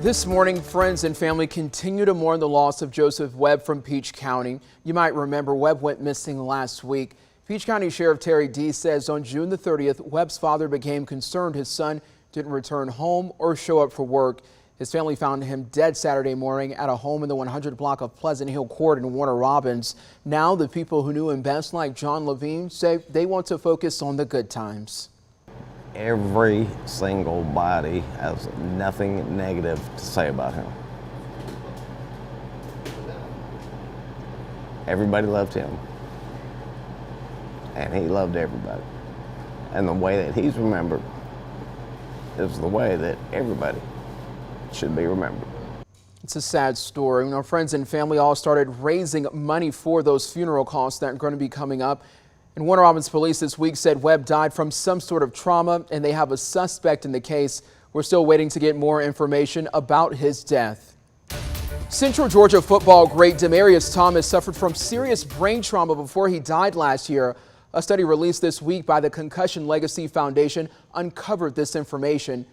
This morning, friends and family continue to mourn the loss of Joseph Webb from Peach County. You might remember Webb went missing last week. Peach County Sheriff Terry D says on June the 30th, Webb's father became concerned his son didn't return home or show up for work. His family found him dead Saturday morning at a home in the 100 block of Pleasant Hill Court in Warner Robins. Now, the people who knew him best, like John Levine, say they want to focus on the good times. Every single body has nothing negative to say about him. Everybody loved him, and he loved everybody. And the way that he's remembered is the way that everybody should be remembered. It's a sad story. You know, friends and family all started raising money for those funeral costs that are going to be coming up. And Warner Robins police this week said Webb died from some sort of trauma, and they have a suspect in the case. We're still waiting to get more information about his death. Central Georgia football great Demarius Thomas suffered from serious brain trauma before he died last year. A study released this week by the Concussion Legacy Foundation uncovered this information.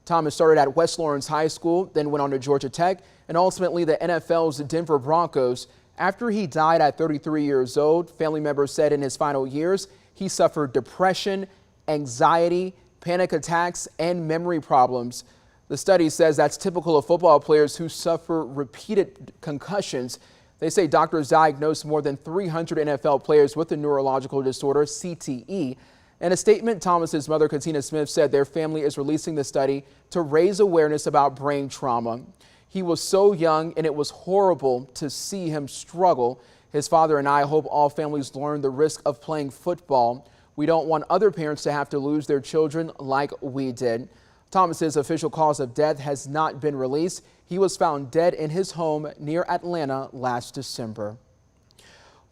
Thomas started at West Lawrence High School, then went on to Georgia Tech, and ultimately the NFL's Denver Broncos. After he died at 33 years old, family members said in his final years, he suffered depression, anxiety, panic attacks, and memory problems. The study says that's typical of football players who suffer repeated concussions. They say doctors diagnosed more than 300 NFL players with the neurological disorder CTE. In a statement, Thomas's mother, Katina Smith, said their family is releasing the study to raise awareness about brain trauma. He was so young, and it was horrible to see him struggle. His father and I hope all families learn the risk of playing football. We don't want other parents to have to lose their children like we did. Thomas's official cause of death has not been released. He was found dead in his home near Atlanta last December.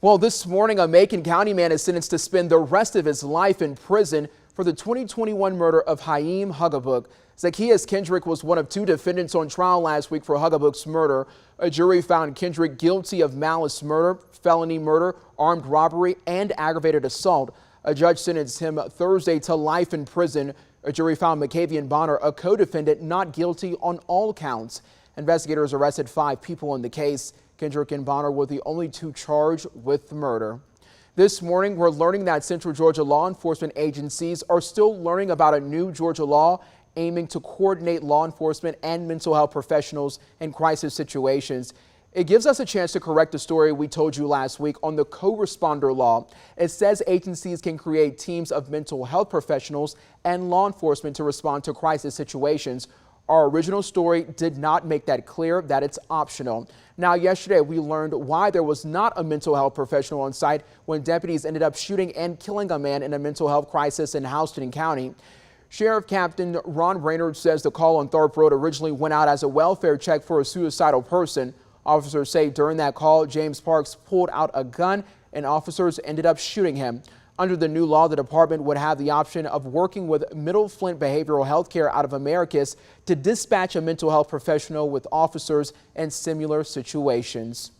Well, this morning, a Macon County man is sentenced to spend the rest of his life in prison for the 2021 murder of Haim Huggabook. Zacchaeus Kendrick was one of two defendants on trial last week for Huggabook's murder. A jury found Kendrick guilty of malice murder, felony murder, armed robbery, and aggravated assault. A judge sentenced him Thursday to life in prison. A jury found McCavian Bonner, a co-defendant, not guilty on all counts. Investigators arrested 5 people in the case. Kendrick and Bonner were the only 2 charged with murder. This morning, we're learning that Central Georgia law enforcement agencies are still learning about a new Georgia law aiming to coordinate law enforcement and mental health professionals in crisis situations. It gives us a chance to correct the story we told you last week on the co-responder law. It says agencies can create teams of mental health professionals and law enforcement to respond to crisis situations. Our original story did not make that clear that it's optional. Now, yesterday we learned why there was not a mental health professional on site when deputies ended up shooting and killing a man in a mental health crisis in Houston County. Sheriff Captain Ron Brainerd says the call on Thorpe Road originally went out as a welfare check for a suicidal person. Officers say during that call, James Parks pulled out a gun and officers ended up shooting him. Under the new law, the department would have the option of working with Middle Flint Behavioral Health Care out of Americus to dispatch a mental health professional with officers in similar situations.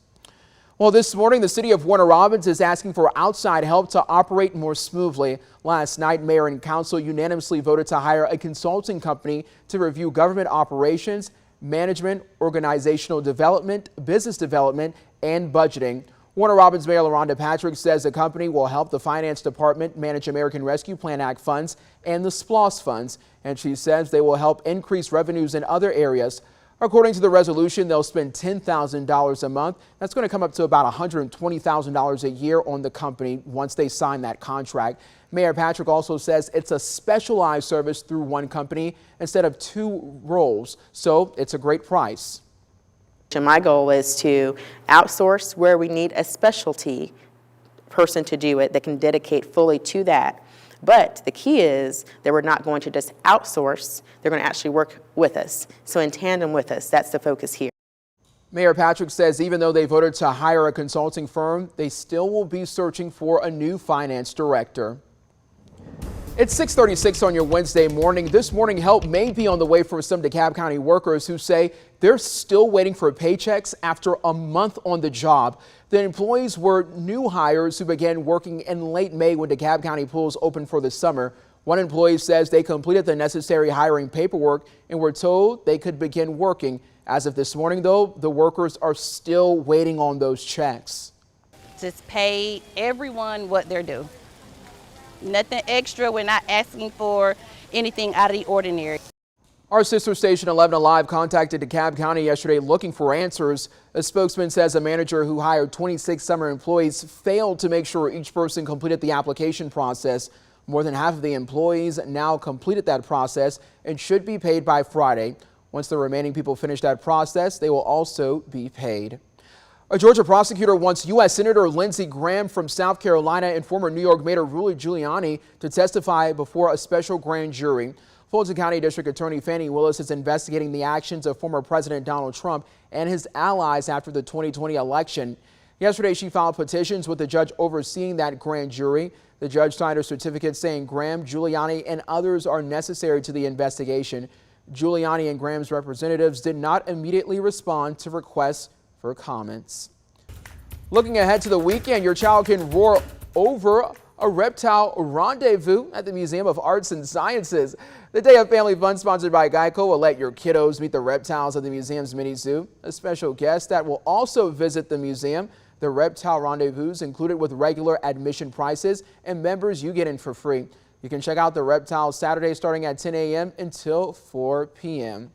Well, this morning, the city of Warner Robins is asking for outside help to operate more smoothly. Last night, mayor and council unanimously voted to hire a consulting company to review government operations, management, organizational development, business development, and budgeting. Warner Robins Mayor LaRhonda Patrick says the company will help the finance department manage American Rescue Plan Act funds and the SPLOST funds, and she says they will help increase revenues in other areas. According to the resolution, they'll spend $10,000 a month. That's going to come up to about $120,000 a year on the company once they sign that contract. Mayor Patrick also says it's a specialized service through one company instead of 2 roles, so it's a great price. My goal is to outsource where we need a specialty person to do it that can dedicate fully to that. But the key is that we're not going to just outsource, they're going to actually work with us. So in tandem with us, that's the focus here. Mayor Patrick says even though they voted to hire a consulting firm, they still will be searching for a new finance director. It's 6:36 on your Wednesday morning. This morning, help may be on the way for some DeKalb County workers who say they're still waiting for paychecks after a month on the job. The employees were new hires who began working in late May when DeKalb County pools opened for the summer. One employee says they completed the necessary hiring paperwork and were told they could begin working. As of this morning, though, the workers are still waiting on those checks. Just pay everyone what they're due. Nothing extra. We're not asking for anything out of the ordinary. Our sister station 11 Alive contacted DeKalb County yesterday looking for answers. A spokesman says a manager who hired 26 summer employees failed to make sure each person completed the application process. More than half of the employees now completed that process and should be paid by Friday. Once the remaining people finish that process, they will also be paid. A Georgia prosecutor wants U.S. Senator Lindsey Graham from South Carolina and former New York Mayor Rudy Giuliani to testify before a special grand jury. Fulton County District Attorney Fannie Willis is investigating the actions of former President Donald Trump and his allies after the 2020 election. Yesterday, she filed petitions with the judge overseeing that grand jury. The judge signed a certificate saying Graham, Giuliani, and others are necessary to the investigation. Giuliani and Graham's representatives did not immediately respond to requests for comments. Looking ahead to the weekend, your child can roar over a reptile rendezvous at the Museum of Arts and Sciences. The Day of Family Fun, sponsored by Geico, will let your kiddos meet the reptiles at the museum's mini zoo. A special guest that will also visit the museum. The reptile rendezvous is included with regular admission prices, and members you get in for free. You can check out the reptiles Saturday starting at 10 a.m. until 4 p.m.